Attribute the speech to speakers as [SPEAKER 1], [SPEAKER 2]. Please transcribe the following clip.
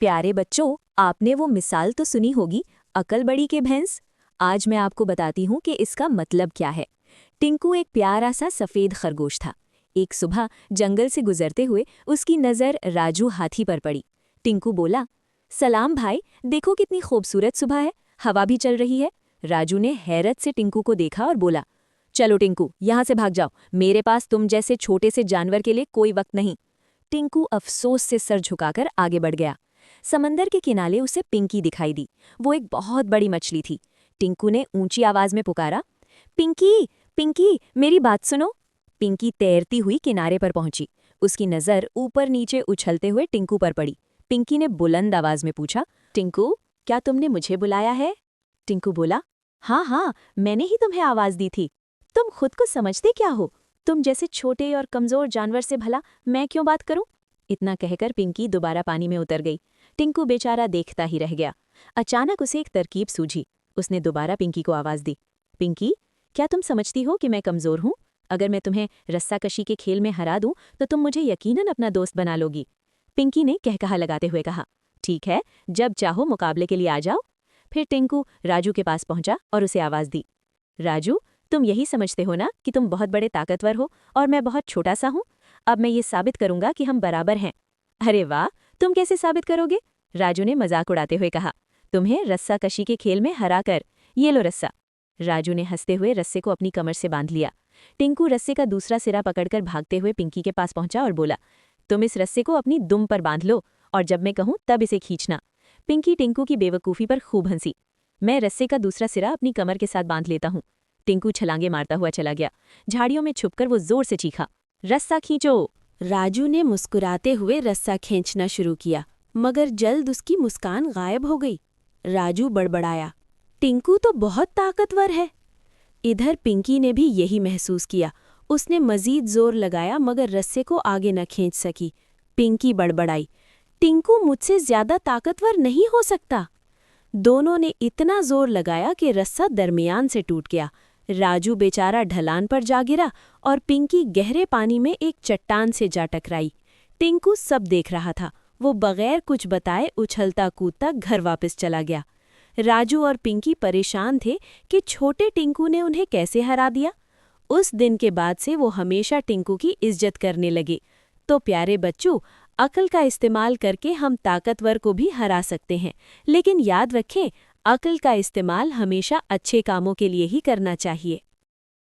[SPEAKER 1] प्यारे बच्चों, आपने वो मिसाल तो सुनी होगी, अकल बड़ी के भैंस। आज मैं आपको बताती हूँ कि इसका मतलब क्या है। टिंकू एक प्यारा सा सफ़ेद खरगोश था। एक सुबह जंगल से गुजरते हुए उसकी नज़र राजू हाथी पर पड़ी। टिंकू बोला, सलाम भाई, देखो कितनी खूबसूरत सुबह है, हवा भी चल रही है। राजू ने हैरत से टिंकू को देखा और बोला, चलो टिंकू, यहाँ से भाग जाओ, मेरे पास तुम जैसे छोटे से जानवर के लिए कोई वक्त नहीं। टिंकू अफसोस से सर झुकाकर आगे बढ़ गया। समंदर के किनारे उसे पिंकी दिखाई दी। वो एक बहुत बड़ी मछली थी। टिंकू ने ऊंची आवाज में पुकारा, पिंकी, पिंकी, मेरी बात सुनो। पिंकी तैरती हुई किनारे पर पहुंची। उसकी नज़र ऊपर नीचे उछलते हुए टिंकू पर पड़ी। पिंकी ने बुलंद आवाज में पूछा, टिंकू, क्या तुमने मुझे बुलाया है? टिंकू बोला, हाँ हाँ, मैंने ही तुम्हें आवाज दी थी। तुम खुद को समझते क्या हो? तुम जैसे छोटे और कमजोर जानवर से भला मैं क्यों बात करूं? इतना कहकर पिंकी दोबारा पानी में उतर गई। टिंकू बेचारा देखता ही रह गया। अचानक उसे एक तरकीब सूझी। उसने दोबारा पिंकी को आवाज दी, पिंकी, क्या तुम समझती हो कि मैं कमजोर हूं? अगर मैं तुम्हें रस्साकशी के खेल में हरा दूं तो तुम मुझे यकीनन अपना दोस्त बना लोगी। पिंकी ने कहकहा लगाते हुए कहा, ठीक है, जब चाहो मुकाबले के लिए आ जाओ। फिर टिंकू राजू के पास पहुंचा और उसे आवाज दी, राजू, तुम यही समझते हो ना कि तुम बहुत बड़े ताकतवर हो और मैं बहुत छोटा सा हूं? अब मैं ये साबित करूंगा कि हम बराबर हैं। अरे वाह, तुम कैसे साबित करोगे? राजू ने मजाक उड़ाते हुए कहा, तुम्हें रस्साकशी के खेल में हराकर। ये लो रस्सा। राजू ने हंसते हुए रस्से को अपनी कमर से बांध लिया। टिंकू रस्से का दूसरा सिरा पकड़कर भागते हुए पिंकी के पास पहुंचा और बोला, तुम इस रस्से को अपनी दुम पर बांध लो और जब मैं कहूं तब इसे खींचना। पिंकी टिंकू की बेवकूफ़ी पर खूब हंसी। मैं रस्से का दूसरा सिरा अपनी कमर के साथ बांध लेता हूं। टिंकू छलांगे मारता हुआ चला गया। झाड़ियों में छुपकर वो जोर से चीखा, रस्सा खींचो। राजू ने मुस्कुराते हुए रस्सा खींचना शुरू किया, मगर जल्द उसकी मुस्कान गायब हो गई। राजू बड़बड़ाया, टिंकू तो बहुत ताकतवर है। इधर पिंकी ने भी यही महसूस किया। उसने मजीद जोर लगाया मगर रस्से को आगे न खींच सकी। पिंकी बड़बड़ाई, टिंकू मुझसे ज्यादा ताकतवर नहीं हो सकता। दोनों ने इतना जोर लगाया कि रस्सा दरमियान से टूट गया। राजू बेचारा ढलान पर जा गिरा और पिंकी गहरे पानी में एक चट्टान से जा टकराई। टिंकू सब देख रहा था। वो बगैर कुछ बताए उछलता कूदता घर वापस चला गया। राजू और पिंकी परेशान थे कि छोटे टिंकू ने उन्हें कैसे हरा दिया। उस दिन के बाद से वो हमेशा टिंकू की इज्जत करने लगे। तो प्यारे बच्चों, अक्ल का इस्तेमाल करके हम ताकतवर को भी हरा सकते हैं, लेकिन याद रखें, अक्ल का इस्तेमाल हमेशा अच्छे कामों के लिए ही करना चाहिए।